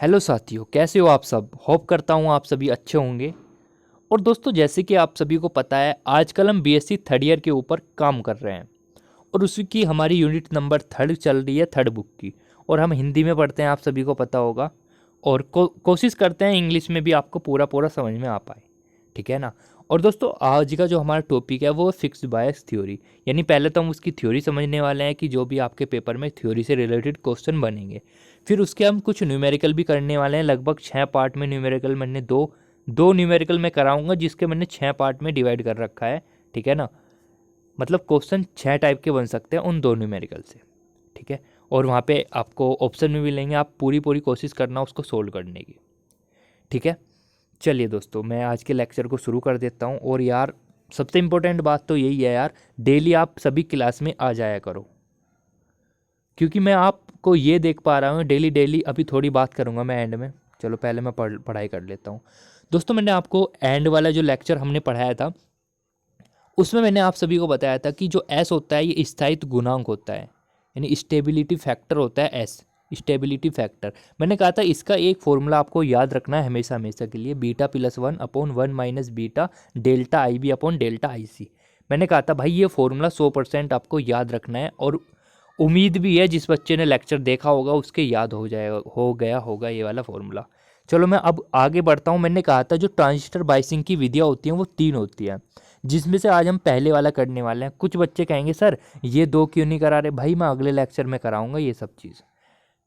Hello साथियों, कैसे हो आप सब। होप करता हूँ आप सभी अच्छे होंगे। और दोस्तों, जैसे कि आप सभी को पता है, आजकल हम बीएससी थर्ड ईयर के ऊपर काम कर रहे हैं और उसी की हमारी यूनिट नंबर थर्ड चल रही है, थर्ड बुक की। और हम हिंदी में पढ़ते हैं, आप सभी को पता होगा। और कोशिश करते हैं इंग्लिश में भी आपको पूरा पूरा समझ में आ पाए, ठीक है ना। और दोस्तों, आज का जो हमारा टॉपिक है वो फिक्स्ड बायस थ्योरी। यानी पहले तो हम उसकी थ्योरी समझने वाले हैं कि जो भी आपके पेपर में थ्योरी से रिलेटेड क्वेश्चन बनेंगे। फिर उसके हम कुछ न्यूमेरिकल भी करने वाले हैं, लगभग 6 पार्ट में न्यूमेरिकल। मैंने दो दो न्यूमेरिकल में कराऊंगा, जिसके मैंने 6 पार्ट में डिवाइड कर रखा है, ठीक है ना। मतलब क्वेश्चन 6 टाइप के बन सकते हैं उन दो न्यूमेरिकल से, ठीक है। और वहाँ पे आपको ऑप्शन भी मिलेंगे, आप पूरी पूरी कोशिश करना उसको सोल्व करने की, ठीक है। चलिए दोस्तों, मैं आज के लेक्चर को शुरू कर देता हूँ। और यार, सबसे इम्पोर्टेंट बात तो यही है यार, डेली आप सभी क्लास में आ जाया करो, क्योंकि मैं आपको ये देख पा रहा हूँ डेली डेली। अभी थोड़ी बात करूँगा मैं एंड में। चलो पहले मैं पढ़ाई कर लेता हूँ। दोस्तों, मैंने आपको एंड वाला जो लेक्चर हमने पढ़ाया था, उसमें मैंने आप सभी को बताया था कि जो एस होता है ये स्थायित्व गुणांक होता है, यानी स्टेबिलिटी फैक्टर होता है एस, स्टेबिलिटी फैक्टर। मैंने कहा था इसका एक फॉर्मूला आपको याद रखना है हमेशा हमेशा के लिए, beta plus 1/1 minus beta delta I B upon delta I C. मैंने कहा था भाई ये फॉर्मूला 100% आपको याद रखना है, और उम्मीद भी है जिस बच्चे ने लेक्चर देखा होगा उसके याद हो जाएगा, हो गया होगा ये वाला फॉर्मूला। चलो मैं अब आगे बढ़ता हूँ। मैंने कहा था जो ट्रांजिस्टर बाइसिंग की विधियाँ होती हैं वो 3 होती हैं, जिसमें से आज हम पहले वाला करने वाले हैं। कुछ बच्चे कहेंगे सर ये 2 क्यों नहीं करा रहे। भाई मैं अगले लेक्चर में कराऊंगा ये सब चीज़,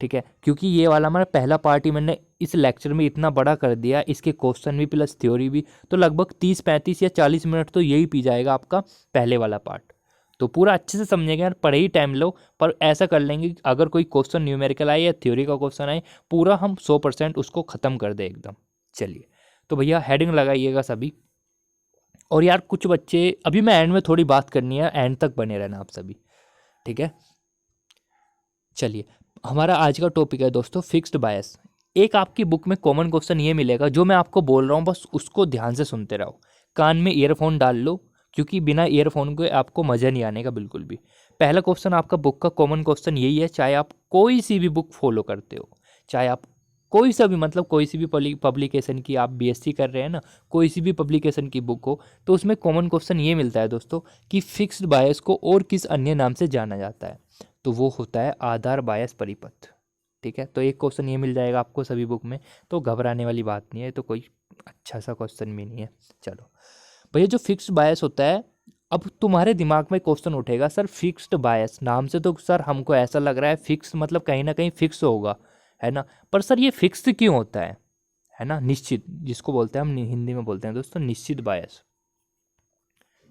ठीक है। क्योंकि ये वाला हमारा पहला पार्ट ही मैंने इस लेक्चर में इतना बड़ा कर दिया, इसके क्वेश्चन भी प्लस थ्योरी भी, तो लगभग 30 35 या 40 मिनट तो यही पी जाएगा आपका पहले वाला पार्ट। तो पूरा अच्छे से समझेंगे यार, पढ़े ही टाइम लो। पर ऐसा कर लेंगे कि अगर कोई क्वेश्चन न्यूमेरिकल आए या थ्योरी का क्वेश्चन आए, पूरा हम 100% उसको ख़त्म कर दे एकदम। चलिए, तो भैया हेडिंग लगाइएगा सभी। और यार कुछ बच्चे, अभी मैं एंड में थोड़ी बात करनी है, एंड तक बने रहना आप सभी, ठीक है। चलिए, हमारा आज का टॉपिक है दोस्तों फिक्स्ड बायस। एक आपकी बुक में कॉमन क्वेश्चन ये मिलेगा, जो मैं आपको बोल रहा हूँ बस उसको ध्यान से सुनते रहो। कान में ईयरफोन डाल लो, क्योंकि बिना ईयरफोन के आपको मज़ा नहीं आने का बिल्कुल भी। पहला क्वेश्चन आपका बुक का कॉमन क्वेश्चन यही है, चाहे आप कोई सी भी बुक फॉलो करते हो, चाहे आप कोई सा भी, मतलब कोई सी भी पब्लिकेशन की, आप बीएससी कर रहे हैं ना, कोई सी भी पब्लिकेशन की बुक हो, तो उसमें कॉमन क्वेश्चन ये मिलता है दोस्तों कि फिक्स्ड बायस को और किस अन्य नाम से जाना जाता है। तो वो होता है आधार बायस परिपथ, ठीक है। तो एक क्वेश्चन ये मिल जाएगा आपको सभी बुक में, तो घबराने वाली बात नहीं है, तो कोई अच्छा सा क्वेश्चन भी नहीं है। चलो भैया, जो फिक्स्ड बायस होता है, अब तुम्हारे दिमाग में क्वेश्चन उठेगा, सर फिक्स्ड बायस नाम से तो सर हमको ऐसा लग रहा है फिक्स मतलब कहीं ना कहीं फिक्स होगा, है ना। पर सर ये फिक्स क्यों होता है ना, निश्चित, जिसको बोलते हैं हम हिंदी में बोलते हैं दोस्तों निश्चित बायस,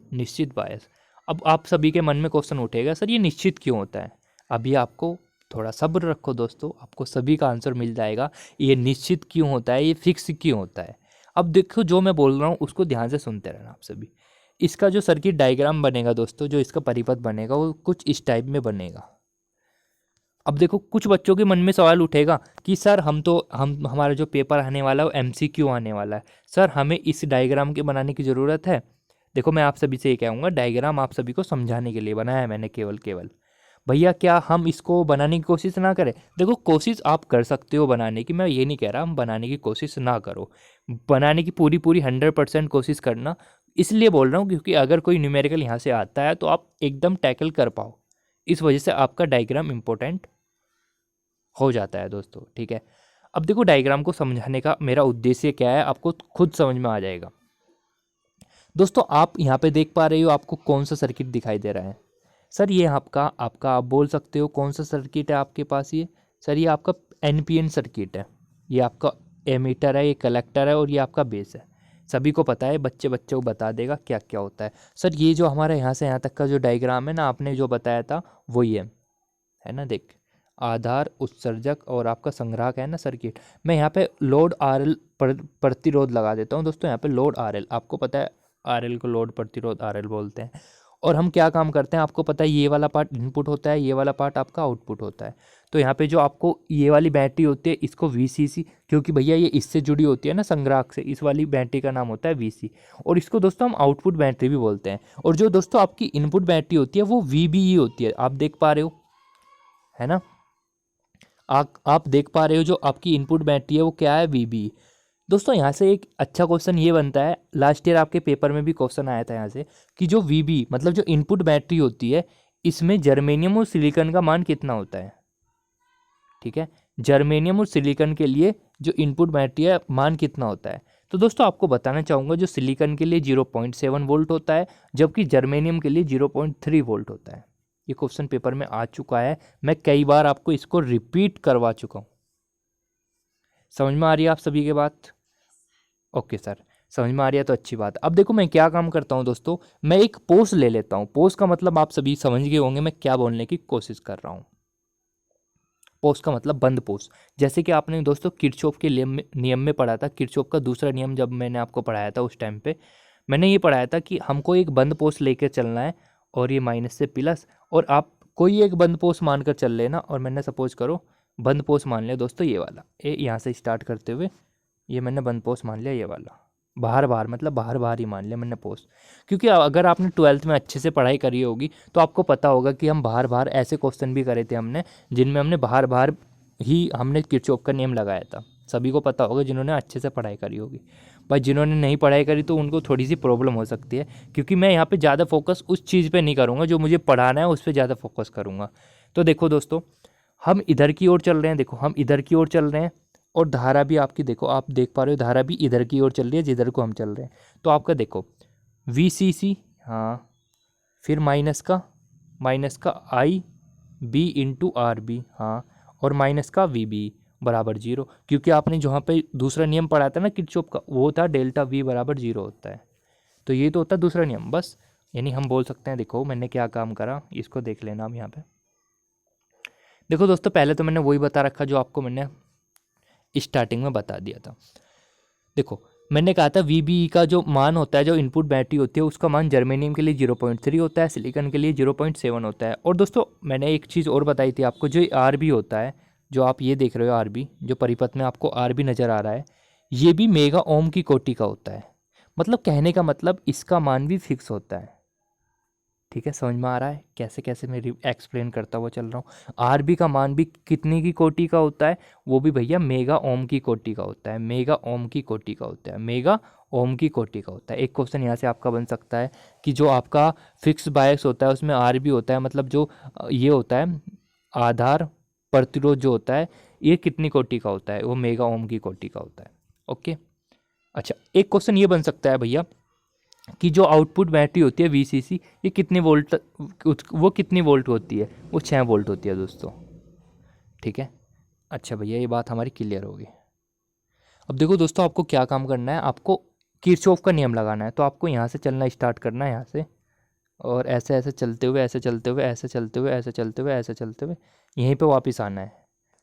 निश्चित बायस। अब आप सभी के मन में क्वेश्चन उठेगा, सर ये निश्चित क्यों होता है। अभी आपको थोड़ा सब्र रखो दोस्तों, आपको सभी का आंसर मिल जाएगा। ये निश्चित क्यों होता है, ये फिक्स क्यों होता है। अब देखो, जो मैं बोल रहा हूँ उसको ध्यान से सुनते रहना आप सभी। इसका जो सर्किट डायग्राम बनेगा दोस्तों, जो इसका परिपथ बनेगा वो कुछ इस टाइप में बनेगा। अब देखो, कुछ बच्चों के मन में सवाल उठेगा कि सर हम हमारा जो पेपर आने वाला है वो एमसीक्यू आने वाला है, सर हमें इस डायग्राम के बनाने की ज़रूरत है। देखो, मैं आप सभी से ये कहूँगा, डायग्राम आप सभी को समझाने के लिए बनाया है मैंने, केवल केवल। भैया क्या हम इसको बनाने की कोशिश ना करें। देखो, कोशिश आप कर सकते हो बनाने की, मैं ये नहीं कह रहा हम बनाने की कोशिश ना करो। बनाने की पूरी पूरी 100% कोशिश करना। इसलिए बोल रहा हूँ क्योंकि अगर कोई न्यूमेरिकल यहाँ से आता है तो आप एकदम टैकल कर पाओ, इस वजह से आपका डायग्राम इम्पोर्टेंट हो जाता है दोस्तों, ठीक है। अब देखो, डायग्राम को समझाने का मेरा उद्देश्य क्या है आपको खुद समझ में आ जाएगा। दोस्तों, आप यहाँ पे देख पा रहे हो, आपको कौन सा सर्किट दिखाई दे रहा है। सर ये आपका आपका आप बोल सकते हो कौन सा सर्किट है आपके पास। ये सर, ये आपका एनपीएन सर्किट है। ये आपका एमीटर है, ये कलेक्टर है, और ये आपका बेस है। सभी को पता है, बच्चे बच्चे को बता देगा क्या क्या होता है। सर ये जो हमारा यहाँ से यहाँ तक का जो डायग्राम है ना, आपने जो बताया था वही है ना। देख, आधार, उत्सर्जक और आपका संग्राहक है ना सर्किट। मैं यहाँ पे लोड आरएल प्रतिरोध लगा देता हूँ दोस्तों। यहाँ पे लोड आरएल, आपको पता है आरएल को लोड प्रतिरोध आरएल बोलते हैं। और हम क्या काम करते हैं आपको पता है, ये वाला पार्ट इनपुट होता है, ये वाला पार्ट आपका आउटपुट होता है। तो यहाँ पे जो आपको ये वाली बैटरी होती है, इसको वीसीसी, क्योंकि भैया ये इससे जुड़ी होती है ना संग्राहक से, इस वाली बैटरी का नाम होता है वीसी। और इसको दोस्तों हम आउटपुट बैटरी भी बोलते हैं। और जो दोस्तों आपकी इनपुट बैटरी होती है वो वीबीई होती है, आप देख पा रहे हो, है ना। आप देख पा रहे हो जो आपकी इनपुट बैटरी है वो क्या है, वीबी। दोस्तों यहाँ से एक अच्छा क्वेश्चन ये बनता है, लास्ट ईयर आपके पेपर में भी क्वेश्चन आया था यहाँ से, कि जो वीबी मतलब जो इनपुट बैटरी होती है इसमें जर्मेनियम और सिलिकॉन का मान कितना होता है। ठीक है, जर्मेनियम और सिलिकॉन के लिए जो इनपुट बैटरी है मान कितना होता है। तो दोस्तों आपको बताना चाहूँगा जो सिलिकॉन के लिए 0.7 वोल्ट होता है, जबकि जर्मेनियम के लिए 0.3 वोल्ट होता है। ये क्वेश्चन पेपर में आ चुका है, मैं कई बार आपको इसको रिपीट करवा चुका हूँ। समझ में आ रही है आप सभी की बात? ओके सर, समझ में आ रही है तो अच्छी बात। अब देखो मैं क्या काम करता हूँ दोस्तों, मैं एक पोस्ट ले लेता हूँ। पोस्ट का मतलब आप सभी समझ गए होंगे मैं क्या बोलने की कोशिश कर रहा हूँ। पोस्ट का मतलब बंद पोस्ट। जैसे कि आपने दोस्तों किरचॉफ के नियम में पढ़ा था, किरचॉफ का दूसरा नियम जब मैंने आपको पढ़ाया था उस टाइम पे मैंने ये पढ़ाया था कि हमको एक बंद पोस्ट लेकर चलना है, और ये माइनस से प्लस, और आप कोई एक बंद पोस्ट मानकर चल लेना। और मैंने सपोज करो बंद पोस्ट मान लिया दोस्तों ये वाला, ये यहाँ से स्टार्ट करते हुए ये मैंने बंद पोस्ट मान लिया, ये वाला बाहर बाहर मतलब बाहर बाहर ही मान लिया मैंने पोस्ट। क्योंकि अगर आपने 12th में अच्छे से पढ़ाई करी होगी तो आपको पता होगा कि हम बाहर बाहर ऐसे क्वेश्चन भी करे थे हमने, जिनमें हमने बाहर बाहर ही हमने किरचॉफ का नियम लगाया था। सभी को पता होगा जिन्होंने अच्छे से पढ़ाई करी होगी। भाई जिन्होंने नहीं पढ़ाई करी तो उनको थोड़ी सी प्रॉब्लम हो सकती है, क्योंकि मैं यहाँ पे ज़्यादा फोकस उस चीज़ पे नहीं करूँगा जो मुझे पढ़ाना है, उस पर ज़्यादा फोकस करूँगा। तो देखो दोस्तों हम इधर की ओर चल रहे हैं, देखो हम इधर की ओर चल रहे हैं, और धारा भी आपकी देखो आप देख पा रहे हो धारा भी इधर की ओर चल रही है जिधर को हम चल रहे हैं। तो आपका देखो VCC, हाँ, फिर माइनस का IB/RB, हाँ, और माइनस का VB बराबर 0, क्योंकि आपने जहाँ पे दूसरा नियम पढ़ा था ना किरचॉफ का, वो था डेल्टा V बराबर 0 होता है। तो ये तो होता है दूसरा नियम बस। यानी हम बोल सकते हैं, देखो मैंने क्या काम करा इसको देख लेना आप यहाँ पे। देखो दोस्तों पहले तो मैंने वही बता रखा जो आपको मैंने स्टार्टिंग में बता दिया था। देखो मैंने कहा था VBE का जो मान होता है, जो इनपुट बैटरी होती है, उसका मान जर्मेनियम के लिए 0.3 होता है, सिलिकॉन के लिए 0.7 होता है। और दोस्तों मैंने एक चीज़ और बताई थी आपको, जो RB होता है, जो आप ये देख रहे हो RB, जो परिपथ में आपको RB नज़र आ रहा है, ये भी मेगा ओम की कोटि का होता है। मतलब कहने का मतलब इसका मान भी फिक्स होता है। ठीक है, समझ में आ रहा है कैसे कैसे मैं एक्सप्लेन करता हुआ चल रहा हूँ। RB का मान भी कितनी की कोटि का होता है, वो भी भैया मेगा ओम की कोटि का होता है, मेगा ओम की कोटि का होता है, मेगा ओम की कोटि का होता है। एक क्वेश्चन यहाँ से आपका बन सकता है कि जो आपका फिक्स बायस होता है उसमें RB होता है, मतलब जो ये होता है आधार प्रतिरोध जो होता है, ये कितनी कोटि का होता है, वो मेगा ओम की कोटि का होता है। ओके, अच्छा एक क्वेश्चन ये बन सकता है भैया कि जो आउटपुट बैटरी होती है VCC, ये कितने वोल्ट, वो कितनी वोल्ट होती है, वो 6 वोल्ट होती है दोस्तों। ठीक है, अच्छा भैया ये बात हमारी क्लियर होगी। अब देखो दोस्तों आपको क्या काम करना है, आपको किरचॉफ का नियम लगाना है। तो आपको यहाँ से चलना स्टार्ट करना है, यहाँ से, और ऐसे ऐसे चलते हुए, ऐसे चलते हुए, ऐसे चलते हुए, ऐसे चलते हुए, ऐसे चलते हुए यहीं पे वापस आना है,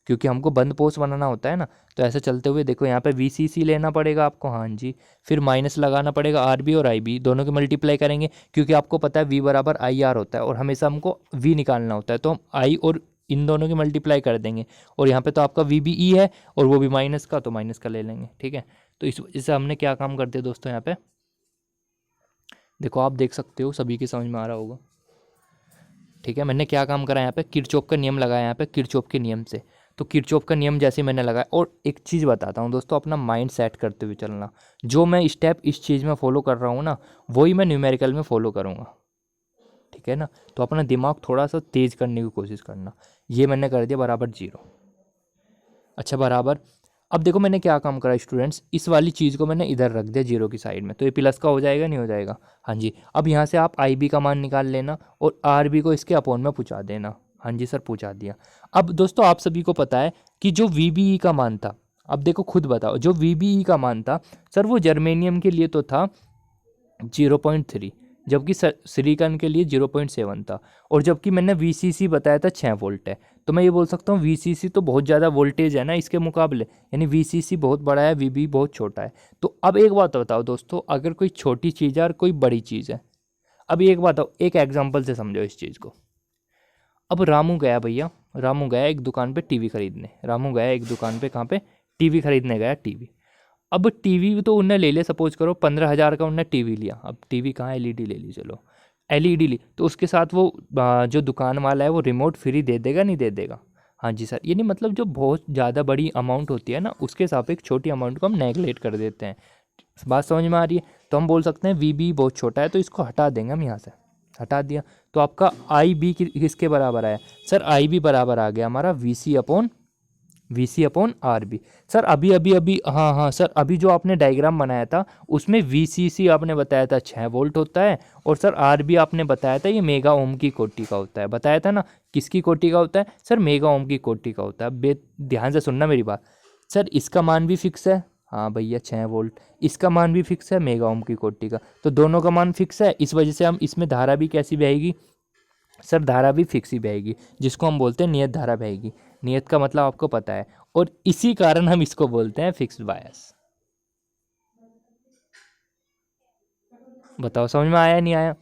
क्योंकि हमको बंद पोस्ट बनाना होता है ना। तो ऐसे चलते हुए देखो यहाँ पे VCC लेना पड़ेगा आपको, हाँ जी, फिर माइनस लगाना पड़ेगा RB और IB, दोनों के मल्टीप्लाई करेंगे, क्योंकि आपको पता है V बराबर IR होता है, और हमेशा हमको V निकालना होता है, तो हम I और इन दोनों की मल्टीप्लाई कर देंगे। और यहाँ पे तो आपका VBE है और वो भी माइनस का, तो माइनस का ले लेंगे। ठीक है, तो इस वजह से हमने क्या काम कर दिया दोस्तों, यहाँ पे देखो आप देख सकते हो, सभी की समझ में आ रहा होगा। ठीक है, मैंने क्या काम करा यहाँ पे, किरचॉफ का नियम लगाया यहाँ पे, किरचॉफ के नियम से। तो किरचॉफ का नियम जैसे मैंने लगाया, और एक चीज़ बताता हूँ दोस्तों, अपना माइंड सेट करते हुए चलना। जो मैं स्टेप इस चीज़ में फॉलो कर रहा हूँ ना, वही मैं न्यूमेरिकल में फॉलो करूँगा। ठीक है ना, तो अपना दिमाग थोड़ा सा तेज़ करने की कोशिश करना। ये मैंने कर दिया बराबर 0। अच्छा बराबर, अब देखो मैंने क्या काम करा स्टूडेंट्स, इस वाली चीज़ को मैंने इधर रख दिया 0 की साइड में, तो ये प्लस का हो जाएगा, नहीं हो जाएगा? हाँ जी। अब यहाँ से आप IB का मान निकाल लेना और RB को इसके अपॉन में पूछा देना। हाँ जी सर, पूछा दिया। अब दोस्तों आप सभी को पता है कि जो VBE का मान था, अब देखो खुद बताओ, जो VBE का मान था सर, वो जर्मेनियम के लिए तो था 0.3, जबकि सिलिकॉन के लिए 0.7 था, और जबकि मैंने VCC बताया था 6 वोल्ट है। तो मैं ये बोल सकता हूँ VCC तो बहुत ज़्यादा वोल्टेज है ना इसके मुकाबले, यानी VCC बहुत बड़ा है, VB बहुत छोटा है। तो अब एक बात बताओ दोस्तों, अगर कोई छोटी चीज़ है और कोई बड़ी चीज़ है, अब एक बात बताओ, एक एग्जाम्पल से समझो इस चीज़ को। अब रामू गया भैया, रामू गया एक दुकान पे टीवी खरीदने, रामू गया एक दुकान पे, कहाँ पे, टीवी खरीदने गया, टीवी। अब टीवी तो उनने ले लिया, सपोज करो 15,000 का उनने टीवी लिया। अब टीवी कहाँ, LED ले ली, चलो LED ली, तो उसके साथ वो जो दुकान वाला है वो रिमोट फ्री दे देगा, नहीं दे देगा? हाँ जी सर, यानी मतलब जो बहुत ज़्यादा बड़ी अमाउंट होती है ना, उसके सापेक्ष छोटी अमाउंट को हम नेगलेक्ट कर देते हैं। बात समझ में आ रही है? तो हम बोल सकते हैं वी बी बहुत छोटा है तो इसको हटा देंगे हम यहाँ से, हटा दिया तो आपका आई बी किसके बराबर आया सर? आई बी बराबर आ गया हमारा V C upon R B. Sir अभी अभी अभी हाँ हाँ सर, अभी जो आपने डायग्राम बनाया था उसमें वी सी सी आपने बताया था 6 वोल्ट होता है, और सर आर बी आपने बताया था ये मेगा ओम की कोटि का होता है, बताया था ना? किसकी कोटि का होता है सर? मेगा ओम की कोटि का होता है। ध्यान से सुनना मेरी बात। सर इसका मान भी फिक्स है, हाँ भैया 6 वोल्ट, इसका मान भी फिक्स है मेगा ओम की कोटि का, तो दोनों का मान फिक्स है, इस वजह से हम इसमें धारा भी कैसी बहेगी सर? धारा भी फिक्स ही बहेगी, जिसको हम बोलते हैं नियत धारा बहेगी। नियत का मतलब आपको पता है, और इसी कारण हम इसको बोलते हैं फिक्स्ड बायस। बताओ समझ में आया नहीं आया?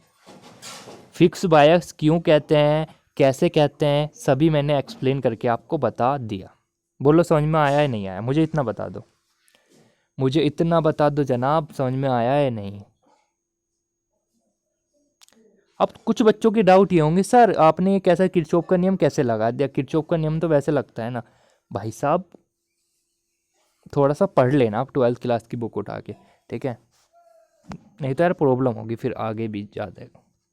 फिक्स बायस क्यों कहते हैं, कैसे कहते हैं, सभी मैंने एक्सप्लेन करके आपको बता दिया। बोलो समझ में आया है नहीं आया? मुझे इतना बता दो, मुझे इतना बता दो जनाब, समझ में आया है नहीं? अब कुछ बच्चों के डाउट ये होंगे सर आपने ये कैसा किरचॉफ का नियम कैसे लगा दिया? किरचॉफ का नियम तो वैसे लगता है ना भाई साहब, थोड़ा सा पढ़ लेना आप 12th क्लास की बुक उठा के, ठीक है? नहीं तो यार प्रॉब्लम होगी फिर आगे भी ज़्यादा,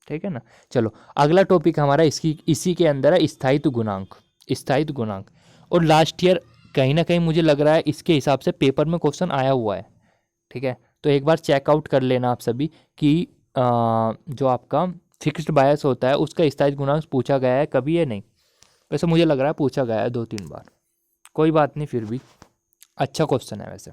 ठीक है ना? चलो अगला टॉपिक हमारा इसी के अंदर है स्थायित्व गुणांक। स्थायित्व गुणांक, और लास्ट ईयर कहीं ना कहीं मुझे लग रहा है इसके हिसाब से पेपर में क्वेश्चन आया हुआ है, ठीक है? तो एक बार चेकआउट कर लेना आप सभी कि जो आपका फिक्स्ड बायस होता है उसका स्थायित्व गुणांक पूछा गया है कभी या नहीं। वैसे मुझे लग रहा है पूछा गया है 2-3 बार, कोई बात नहीं, फिर भी अच्छा क्वेश्चन है वैसे।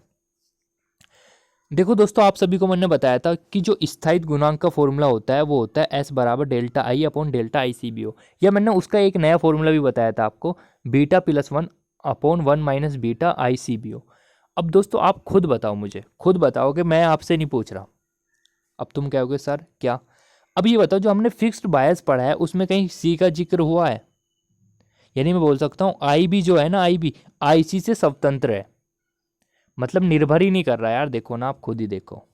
देखो दोस्तों, आप सभी को मैंने बताया था कि जो स्थायित्व गुणांक का फॉर्मूला होता है वो होता है एस बराबर delta I upon delta I C B O, या मैंने उसका एक नया फॉर्मूला भी बताया था आपको, beta plus 1 upon 1 minus beta I C B O. अब दोस्तों आप खुद बताओ, मुझे खुद बताओ कि मैं आपसे नहीं पूछ रहा। अब तुम कहोगे सर क्या? अब ये बताओ जो हमने फिक्स्ड बायस पढ़ा है उसमें कहीं सी का जिक्र हुआ है? यानी मैं बोल सकता हूँ आई बी जो है ना, आई बी आई सी से स्वतंत्र है, मतलब निर्भर ही नहीं कर रहा है यार। देखो ना, आप खुद ही देखो।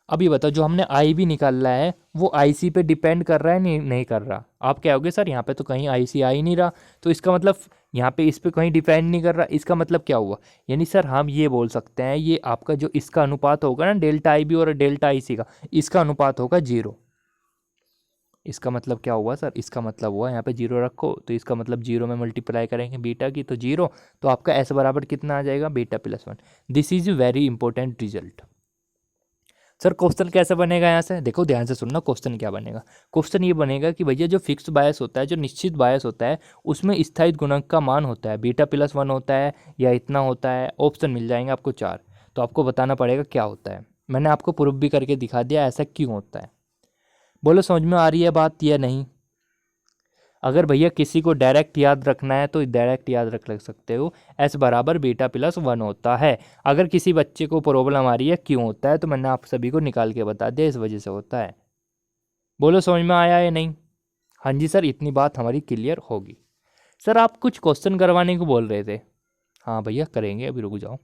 अब ये बताओ जो हमने आई बी निकाला है वो आई सी पे डिपेंड कर रहा है नहीं कर रहा? आप कहोगे सर यहाँ पे तो कहीं आई सी आ ही नहीं रहा, तो इसका मतलब यहाँ पे इस पे कहीं डिपेंड नहीं कर रहा, इसका मतलब क्या हुआ? यानी सर हम ये बोल सकते हैं ये आपका जो इसका अनुपात होगा ना डेल्टा आई बी और डेल्टा आई सी का, इसका अनुपात होगा 0। इसका मतलब क्या हुआ सर? इसका मतलब हुआ यहाँ पे 0 रखो तो इसका मतलब 0 में मल्टीप्लाई करेंगे बीटा की तो 0, तो आपका एस बराबर कितना आ जाएगा? Beta plus 1। This is very important result. Sir question कैसे बनेगा यहाँ से? देखो ध्यान से सुनना, क्वेश्चन क्या बनेगा। क्वेश्चन ये बनेगा कि भैया जो फिक्स्ड बायस होता है, जो निश्चित बायस होता है, उसमें स्थायित्व गुणांक का मान होता है बीटा प्लस 1 होता है या इतना होता है। ऑप्शन मिल जाएंगे आपको 4, तो आपको बताना पड़ेगा क्या होता है। मैंने आपको प्रूफ भी करके दिखा दिया ऐसा क्यों होता है। बोलो समझ में आ रही है बात या नहीं? अगर भैया किसी को डायरेक्ट याद रखना है तो डायरेक्ट याद रख सकते हो, एस बराबर बीटा प्लस 1 होता है। अगर किसी बच्चे को प्रॉब्लम आ रही है क्यों होता है, तो मैंने आप सभी को निकाल के बता दिया, इस वजह से होता है। बोलो समझ में आया या नहीं? हाँ जी सर, इतनी बात हमारी क्लियर होगी। सर आप कुछ क्वेश्चन करवाने को बोल रहे थे। हाँ भैया करेंगे, अभी रुक जाओ।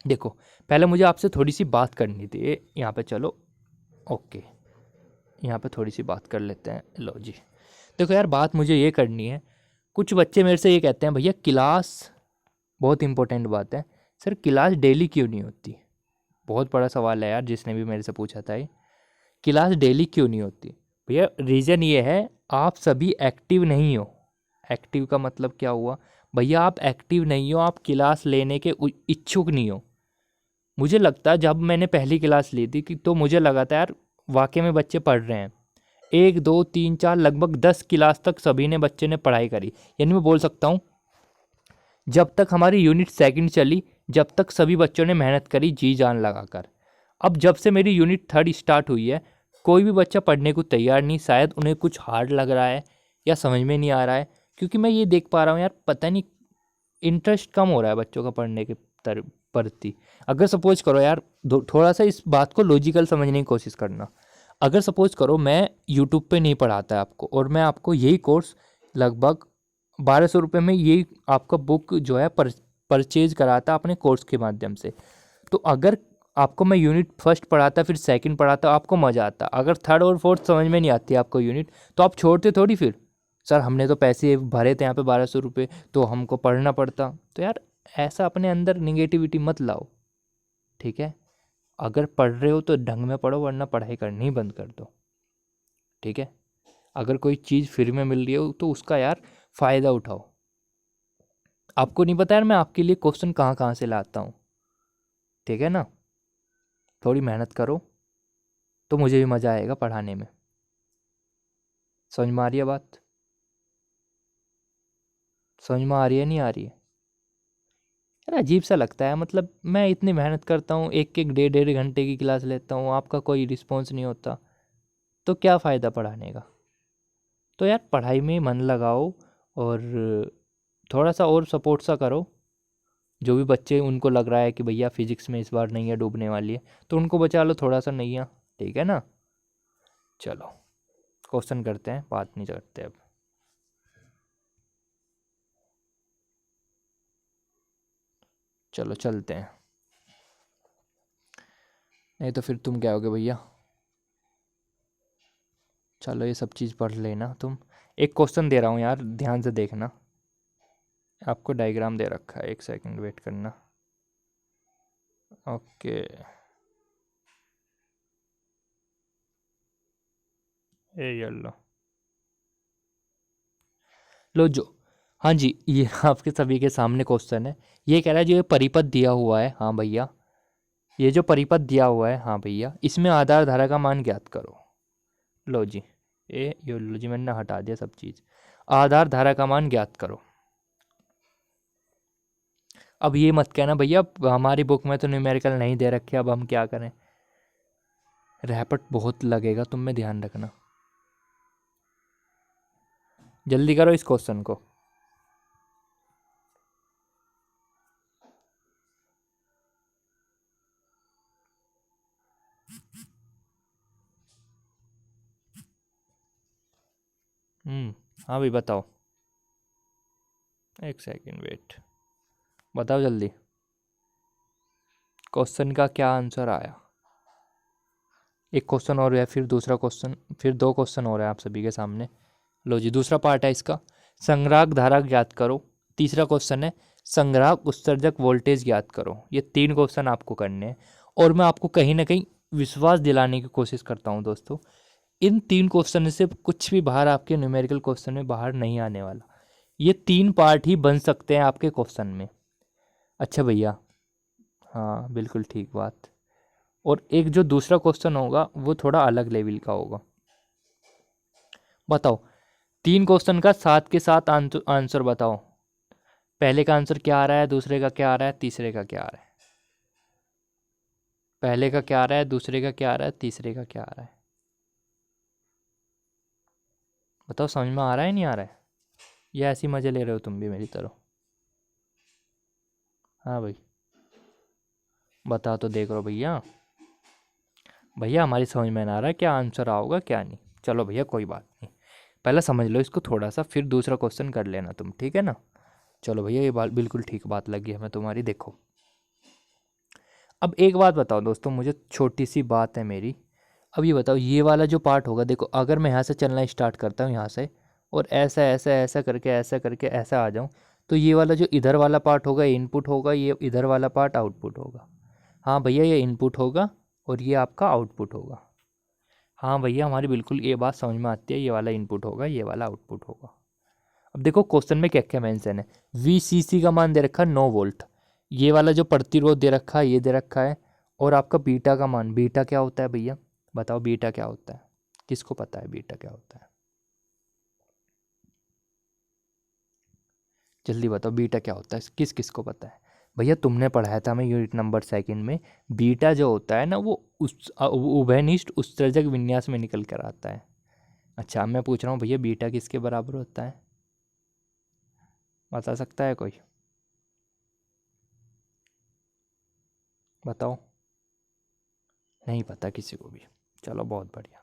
देखो पहले मुझे आपसे थोड़ी सी बात करनी थी, यहाँ पे चलो, ओके, यहाँ पे थोड़ी सी बात कर लेते हैं। लो जी, देखो यार बात मुझे ये करनी है। कुछ बच्चे मेरे से ये कहते हैं भैया क्लास, बहुत इंपॉर्टेंट बात है सर, क्लास डेली क्यों नहीं होती? बहुत बड़ा सवाल है यार, जिसने भी मेरे से पूछा था ये, क्लास डेली क्यों नहीं होती? भैया रीज़न ये है आप सभी एक्टिव नहीं हो। एक्टिव का मतलब क्या हुआ भैया? आप एक्टिव नहीं हो, आप क्लास लेने के इच्छुक नहीं हो। मुझे लगता है जब मैंने पहली क्लास ली थी कि तो मुझे लगा था यार वाकई में बच्चे पढ़ रहे हैं। 1 2 3 4 लगभग 10 क्लास तक सभी ने बच्चे ने पढ़ाई करी। यानी मैं बोल सकता हूँ जब तक हमारी यूनिट सेकंड चली, जब तक सभी बच्चों ने मेहनत करी जी जान लगाकर। अब जब से मेरी यूनिट थर्ड स्टार्ट हुई है, कोई भी बच्चा पढ़ने को तैयार नहीं। शायद उन्हें कुछ हार्ड लग रहा है या समझ में नहीं आ रहा है, क्योंकि मैं ये देख पा रहा हूँ यार पता नहीं इंटरेस्ट कम हो रहा है बच्चों का पढ़ने के प्रति। अगर सपोज करो यार, थोड़ा सा इस बात को लॉजिकल समझने की कोशिश करना। अगर सपोज करो मैं यूट्यूब पे नहीं पढ़ाता है आपको, और मैं आपको यही कोर्स लगभग 1200 रुपये में यही आपका बुक जो है परचेज कराता अपने कोर्स के माध्यम से, तो अगर आपको मैं यूनिट फर्स्ट पढ़ाता फिर सेकंड पढ़ाता आपको मज़ा आता। अगर थर्ड और फोर्थ समझ में नहीं आती आपको यूनिट, तो आप छोड़ते थोड़ी फिर, सर हमने तो पैसे भरे थे यहाँ पे 1200 रुपये, तो हमको पढ़ना पड़ता। तो यार ऐसा अपने अंदर निगेटिविटी मत लाओ, ठीक है। अगर पढ़ रहे हो तो ढंग में पढ़ो, वरना पढ़ाई करनी ही बंद कर दो, ठीक है। अगर कोई चीज़ फ्री में मिल रही हो तो उसका यार फ़ायदा उठाओ। आपको नहीं पता यार मैं आपके लिए क्वेश्चन कहाँ कहाँ से लाता हूँ, ठीक है ना। थोड़ी मेहनत करो तो मुझे भी मज़ा आएगा पढ़ाने में। समझ में आ रही है बात? समझ में आ रही है नहीं आ रही है? यार अजीब सा लगता है, मतलब मैं इतनी मेहनत करता हूँ, एक एक डेढ़ डेढ़ घंटे की क्लास लेता हूँ, आपका कोई रिस्पॉन्स नहीं होता, तो क्या फ़ायदा पढ़ाने का। तो यार पढ़ाई में मन लगाओ, और थोड़ा सा और सपोर्ट सा करो। जो भी बच्चे उनको लग रहा है कि भैया फिजिक्स में इस बार नैया डूबने वाली है, तो उनको बचा लो थोड़ा सा नैया, ठीक है ना। चलो क्वेश्चन करते हैं, बात नहीं करते अब। चलो चलते हैं, नहीं तो फिर तुम क्या होगे भैया। चलो ये सब चीज़ पढ़ लेना तुम। एक क्वेश्चन दे रहा हूँ यार, ध्यान से देखना। आपको डायग्राम दे रखा है, एक सेकंड वेट करना। ओके, ये लो लो जो। हाँ जी, ये आपके सभी के सामने क्वेश्चन है। ये कह रहा है जो ये परिपथ दिया हुआ है, हाँ भैया, ये जो परिपथ दिया हुआ है, हाँ भैया, इसमें आधार धारा का मान ज्ञात करो। लो जी, ये लो जी, मैंने हटा दिया सब चीज़। आधार धारा का मान ज्ञात करो। अब ये मत कहना भैया हमारी बुक में तो न्यूमेरिकल नहीं दे रखे, अब हम क्या करें। रैपट बहुत लगेगा तुम में, ध्यान रखना। जल्दी करो इस क्वेश्चन को। हाँ भाई बताओ, एक सेकंड वेट, बताओ जल्दी। क्वेश्चन का क्या आंसर आया? एक क्वेश्चन और है, फिर दूसरा क्वेश्चन, फिर दो क्वेश्चन और है आप सभी के सामने। लो जी, दूसरा पार्ट है इसका, संग्राहक धारा ज्ञात करो। तीसरा क्वेश्चन है संग्राहक उत्सर्जक वोल्टेज ज्ञात करो। ये तीन क्वेश्चन आपको करने हैं, और मैं आपको कहीं ना कहीं विश्वास दिलाने की कोशिश करता हूँ दोस्तों, इन तीन क्वेश्चन से कुछ भी बाहर आपके न्यूमेरिकल क्वेश्चन में बाहर नहीं आने वाला। ये तीन पार्ट ही बन सकते हैं आपके क्वेश्चन में। अच्छा भैया, हाँ बिल्कुल ठीक बात। और एक जो दूसरा क्वेश्चन होगा वो थोड़ा अलग लेवल का होगा। बताओ, तीन क्वेश्चन का साथ के साथ आंसर बताओ। पहले का आंसर क्या आ रहा है, दूसरे का क्या आ रहा है, तीसरे का क्या आ रहा है। पहले का क्या आ रहा है, दूसरे का क्या आ रहा है, तीसरे का क्या आ रहा है। बताओ समझ में आ रहा है नहीं आ रहा है, या ऐसी मज़े ले रहे हो तुम भी मेरी तरह। हाँ भाई, बता तो देख रहे हो भैया। भैया हमारी समझ में ना आ रहा है क्या आंसर आओगा क्या नहीं। चलो भैया कोई बात नहीं, पहले समझ लो इसको थोड़ा सा, फिर दूसरा क्वेश्चन कर लेना तुम, ठीक है ना। चलो भैया ये बात बिल्कुल ठीक बात लगी हमें तुम्हारी। देखो अब एक बात बताओ दोस्तों, मुझे छोटी सी बात है मेरी। अब ये बताओ, ये वाला जो पार्ट होगा, देखो अगर मैं यहाँ से चलना स्टार्ट करता हूँ यहाँ से, और ऐसा ऐसा ऐसा करके ऐसा आ जाऊँ, तो ये वाला जो इधर वाला पार्ट होगा ये इनपुट होगा, ये इधर वाला पार्ट आउटपुट होगा। हाँ भैया ये इनपुट होगा और ये आपका आउटपुट होगा। हाँ भैया हमारी बिल्कुल ये बात समझ में आती है, ये वाला इनपुट होगा, ये वाला आउटपुट होगा। अब देखो क्वेश्चन में क्या क्या मेंशन है। VCC का मान दे रखा है 9 वोल्ट, ये वाला जो प्रतिरोध दे रखा है ये दे रखा है, और आपका बीटा का मान, बीटा क्या होता है भैया, बताओ बीटा क्या होता है, किसको पता है बीटा क्या होता है। जल्दी बताओ बीटा क्या होता है, किस किस को पता है। भैया तुमने पढ़ाया था हमें यूनिट नंबर सेकंड में, बीटा जो होता है ना वो उस उभयनिष्ठ उत्सर्जक विन्यास में निकल कर आता है। अच्छा मैं पूछ रहा हूँ भैया बीटा किसके बराबर होता है, बता सकता है कोई? बताओ, नहीं पता किसी को भी। चलो बहुत बढ़िया,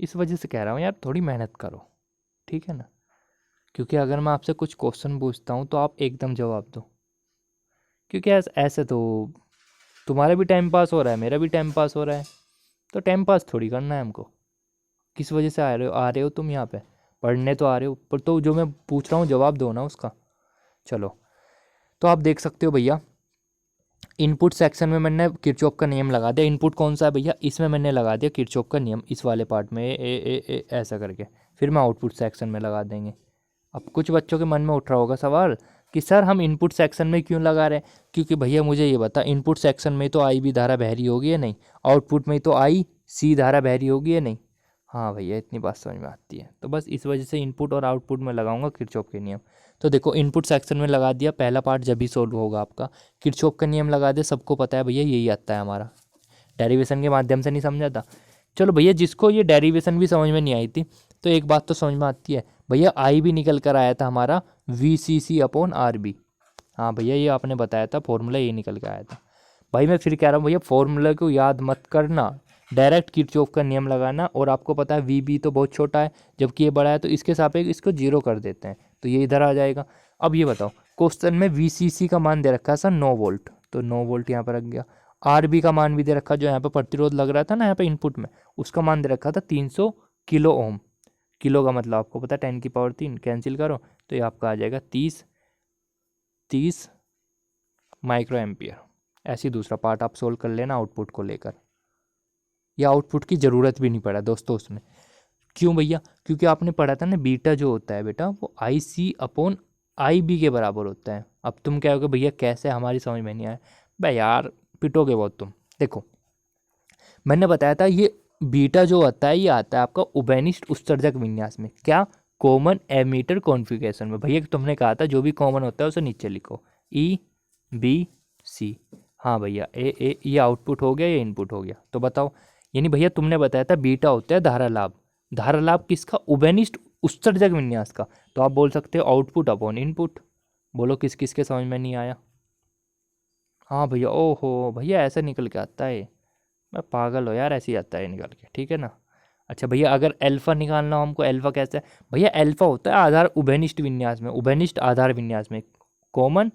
इस वजह से कह रहा हूँ यार थोड़ी मेहनत करो, ठीक है ना। क्योंकि अगर मैं आपसे कुछ क्वेश्चन पूछता हूँ तो आप एकदम जवाब दो, क्योंकि ऐसे तो तुम्हारा भी टाइम पास हो रहा है, मेरा भी टाइम पास हो रहा है, तो टाइम पास थोड़ी करना है हमको। किस वजह से आ रहे हो तुम यहाँ पे, पढ़ने तो आ रहे हो, पर तो जो मैं पूछ रहा हूँ जवाब दो ना उसका। चलो, तो आप देख सकते हो भैया, इनपुट सेक्शन में मैंने किरचॉफ का नियम लगा दिया। इनपुट कौन सा है भैया, इसमें मैंने लगा दिया किरचॉफ का नियम, इस वाले पार्ट में ए ऐसा करके। फिर मैं आउटपुट सेक्शन में लगा देंगे। अब कुछ बच्चों के मन में उठ रहा होगा सवाल कि सर हम इनपुट सेक्शन में क्यों लगा रहे हैं, क्योंकि भैया मुझे ये बता, इनपुट सेक्शन में तो आई बी धारा बह रही होगी या नहीं, आउटपुट में तो आई सी धारा बह रही होगी या नहीं। हाँ भैया, इतनी बात समझ में आती है। तो बस इस वजह से इनपुट और आउटपुट में लगाऊंगा किरचॉफ के नियम। तो देखो, इनपुट सेक्शन में लगा दिया, पहला पार्ट जब भी सोल्व होगा आपका। किरचॉफ का नियम लगा दिया, सबको पता है भैया यही आता है हमारा। डेरिवेशन के माध्यम से नहीं समझा था। चलो भैया, जिसको ये डेरिवेशन भी समझ में नहीं आई थी, तो एक बात तो समझ में आती है भैया, आई भी निकल कर आया था हमारा V C C upon R B. हाँ भैया, ये आपने बताया था, फॉर्मूला ये निकल के आया था। भाई मैं फिर कह रहा हूँ भैया, फॉर्मूला को याद मत करना, डायरेक्ट किरचॉफ का नियम लगाना। और आपको पता है वी बी तो बहुत छोटा है, जबकि ये बड़ा है, तो इसके सापेक्ष इसको जीरो कर देते हैं, तो ये इधर आ जाएगा। अब ये बताओ, क्वेश्चन में वी सी सी का मान दे रखा है सर 9 वोल्ट, तो 9 वोल्ट यहाँ पर रख गया। आर बी का मान भी दे रखा, जो यहाँ पे प्रतिरोध लग रहा था ना यहाँ पे इनपुट में, उसका मान दे रखा था 300 किलो ओम। किलो का मतलब आपको पता है 10⁻3, कैंसिल करो तो ये आपका आ जाएगा 30 माइक्रो एम्पियर। ऐसी दूसरा पार्ट आप सोल्व कर लेना आउटपुट को लेकर। या आउटपुट की ज़रूरत भी नहीं पड़ा दोस्तों उसमें। क्यों भैया, क्योंकि आपने पढ़ा था ना, बीटा जो होता है बेटा वो आई सी अपॉन आई बी के बराबर होता है। अब तुम कहोगे भैया कैसे, हमारी समझ में नहीं आया। भाई यार, पिटोगे बहुत तुम। देखो, मैंने बताया था ये बीटा जो होता है ये आता है आपका उभयनिष्ठ उत्सर्जक विन्यास में। क्या, कॉमन एमीटर कॉन्फ़िगरेशन में। भैया तुमने कहा था जो भी कॉमन होता है उसे नीचे लिखो, ई बी सी। हाँ भैया, ए ये आउटपुट हो गया, ये इनपुट हो गया। तो बताओ, यानी भैया तुमने बताया था बीटा होता है धारा लाभ। धारा लाभ किसका, उभयनिष्ठ उत्सर्जक विन्यास का। तो आप बोल सकते हो आउटपुट अपॉन इनपुट। बोलो किस किस के समझ में नहीं आया। हाँ भैया, ओहो भैया ऐसा निकल के आता है, मैं पागल हो यार, ऐसे ही आता है निकल के, ठीक है ना। अच्छा भैया, अगर अल्फा निकालना हो हमको, अल्फा कैसे है भैया, अल्फा होता है आधार उभयनिष्ठ विन्यास में, उभयनिष्ठ आधार विन्यास में, कॉमन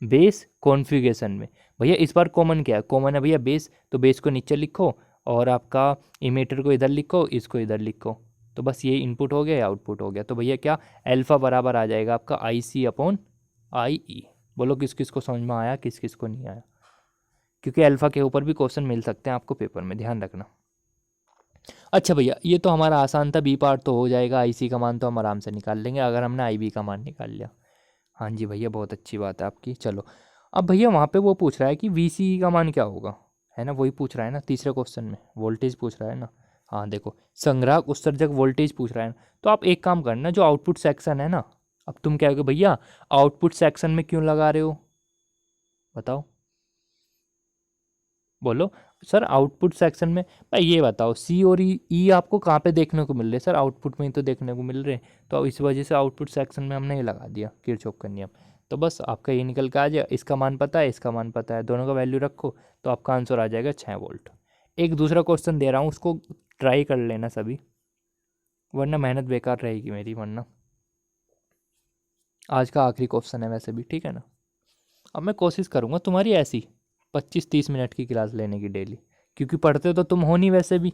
बेस कॉन्फ़िगरेशन में। भैया इस बार कॉमन क्या है, कॉमन है भैया बेस, तो बेस को नीचे लिखो और आपका इमीटर को इधर लिखो, इसको इधर लिखो, तो बस ये इनपुट हो गया, या आउटपुट हो गया। तो भैया क्या, अल्फा बराबर आ जाएगा आपका आई सी अपॉन आई ई। बोलो किस किस को समझ में आया, किस किस को नहीं आया, क्योंकि अल्फा के ऊपर भी क्वेश्चन मिल सकते हैं आपको पेपर में, ध्यान रखना। अच्छा भैया, ये तो हमारा आसान था, बी पार्ट तो हो जाएगा, आई सी का मान तो हम आराम से निकाल लेंगे अगर हमने आई बी का मान निकाल लिया। हाँ जी भैया, बहुत अच्छी बात है आपकी। चलो, अब भैया वहाँ पे वो पूछ रहा है कि वी सी का मान क्या होगा, है ना, वही पूछ रहा है ना तीसरे क्वेश्चन में, वोल्टेज पूछ रहा है ना। हाँ देखो, संग्राहक उत्सर्जक वोल्टेज पूछ रहा है ना। तो आप एक काम करना, जो आउटपुट सेक्शन है ना, अब तुम क्या कहोगे भैया आउटपुट सेक्शन में क्यों लगा रहे हो, बताओ, बोलो सर आउटपुट सेक्शन में। भाई ये बताओ, सी और ई आपको कहाँ पे देखने को मिल रहे हैं सर, आउटपुट में ही तो देखने को मिल रहे हैं। तो इस वजह से आउटपुट सेक्शन में हमने ये लगा दिया किरचॉफ का नियम। तो बस आपका ये निकल के आ जाए, इसका मान पता है, इसका मान पता है, दोनों का वैल्यू रखो, तो आपका आंसर आ जाएगा 6 वोल्ट। एक दूसरा क्वेश्चन दे रहा हूँ, उसको ट्राई कर लेना सभी, वरना मेहनत बेकार रहेगी मेरी, वरना आज का आखिरी क्वेश्चन है वैसे भी, ठीक है ना। अब मैं कोशिश करूँगा तुम्हारी ऐसी 25-30 मिनट की क्लास लेने की डेली, क्योंकि पढ़ते तो तुम हो नहीं वैसे भी,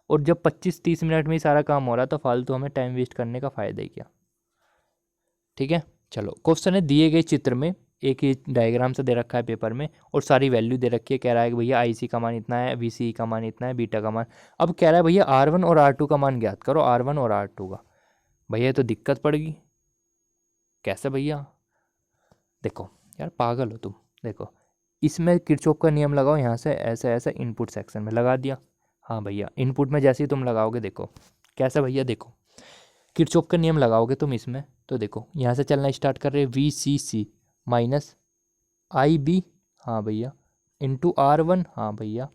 और जब 25-30 मिनट में ही सारा काम हो रहा तो फालतू हमें टाइम वेस्ट करने का फ़ायदा ही क्या। ठीक है, चलो क्वेश्चन है, दिए गए चित्र में एक ही डायग्राम से दे रखा है पेपर में, और सारी वैल्यू दे रखी है। कह रहा है कि भैया आई सी का मान इतना है, वी सी का मान इतना है, बीटा का मान। अब कह रहा है भैया R1 और R2 का मान ज्ञात करो, R1 और R2 का। भैया ये तो दिक्कत पड़ेगी, कैसे भैया, देखो यार पागल हो तुम। देखो, इसमें किरचॉफ का नियम लगाओ, यहाँ से ऐसे ऐसे इनपुट सेक्शन में लगा दिया। हाँ भैया, इनपुट में जैसे ही तुम लगाओगे, देखो कैसे भैया, देखो किरचॉफ का नियम लगाओगे तुम इसमें, तो देखो यहाँ से चलना स्टार्ट कर रहे, V C C minus I B, हाँ भैया, इंटू R1, हाँ भैया,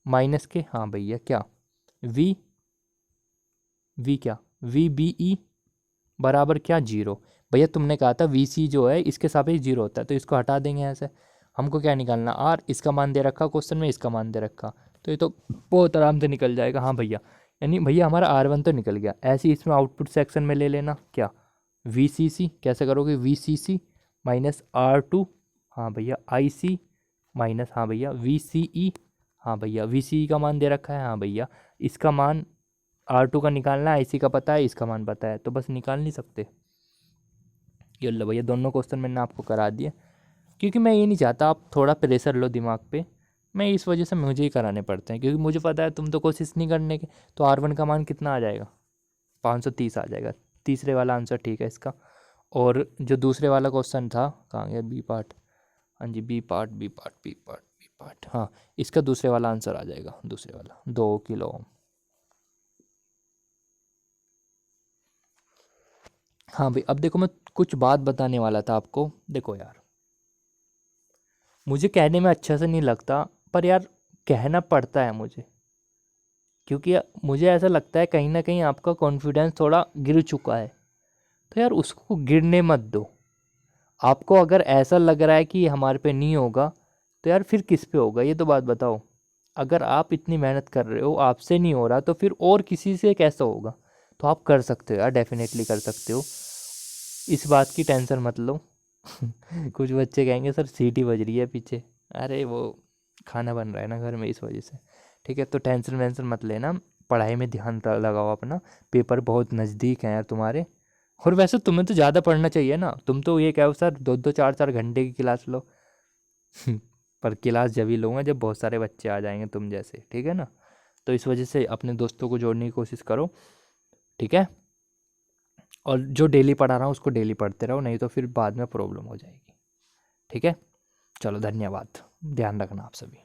माइनस के, हाँ भैया क्या, वी वी क्या, वी बी ई बराबर क्या, जीरो। भैया तुमने कहा था वी सी जो है इसके सापेक्ष जीरो होता है, तो इसको हटा देंगे यहाँ से। हमको क्या निकालना, आर, इसका मान दे रखा क्वेश्चन में, इसका मान दे रखा, तो ये तो बहुत आराम से निकल जाएगा। हाँ भैया, यानी भैया हमारा R1 तो निकल गया। ऐसे ही इसमें आउटपुट सेक्शन में ले लेना, क्या, वी सी सी, कैसे करोगे, we C C minus R2, हाँ भैया, आई सी माइनस, हाँ भैया, वी सी ई, हाँ भैया, वी सी ई का मान दे रखा है, हाँ भैया, इसका मान R2 का निकालना है, IC का पता है, इसका मान पता है, तो बस निकाल नहीं सकते। ये लो भैया, दोनों क्वेश्चन मैंने आपको करा दिए, क्योंकि मैं ये नहीं चाहता आप थोड़ा प्रेशर लो दिमाग पे। मैं इस वजह से मुझे ही कराने पड़ते हैं, क्योंकि मुझे पता है तुम तो कोशिश नहीं करने के। तो R1 का मान कितना आ जाएगा? 530 आ जाएगा। तीसरे वाला आंसर ठीक है इसका। और जो दूसरे वाला क्वेश्चन था, कहाँ गया बी पार्ट? हाँ जी, बी पार्ट, हाँ, इसका दूसरे वाला आंसर आ जाएगा, दूसरे वाला 2 किलो ओम। हाँ भाई, अब देखो मैं कुछ बात बताने वाला था आपको। देखो यार, मुझे कहने में अच्छा से नहीं लगता, पर यार कहना पड़ता है मुझे, क्योंकि मुझे ऐसा लगता है कहीं ना कहीं आपका कॉन्फिडेंस थोड़ा गिर चुका है। तो यार उसको गिरने मत दो। आपको अगर ऐसा लग रहा है कि हमारे पे नहीं होगा, तो यार फिर किस पे होगा, ये तो बात बताओ। अगर आप इतनी मेहनत कर रहे हो, आपसे नहीं हो रहा, तो फिर और किसी से कैसा होगा? तो आप कर सकते हो यार, डेफिनेटली कर सकते हो। इस बात की टेंशन मत लो। कुछ बच्चे कहेंगे सर सीटी बज रही है पीछे। अरे वो खाना बन रहा है ना घर में, इस वजह से। ठीक है, तो टेंशन वेंशन मत लेना। पढ़ाई में ध्यान लगाओ अपना। पेपर बहुत नज़दीक हैं यार तुम्हारे। और वैसे तुम्हें तो ज़्यादा पढ़ना चाहिए ना, तुम तो ये कहो सर 2-2 4-4 घंटे की क्लास लो। पर क्लास जब ही लूँगा जब बहुत सारे बच्चे आ जाएंगे तुम जैसे, ठीक है ना। तो इस वजह से अपने दोस्तों को जोड़ने की कोशिश करो, ठीक है। और जो डेली पढ़ा रहा हूँ उसको डेली पढ़ते रहो, नहीं तो फिर बाद में प्रॉब्लम हो जाएगी, ठीक है। चलो धन्यवाद, ध्यान रखना आप सभी।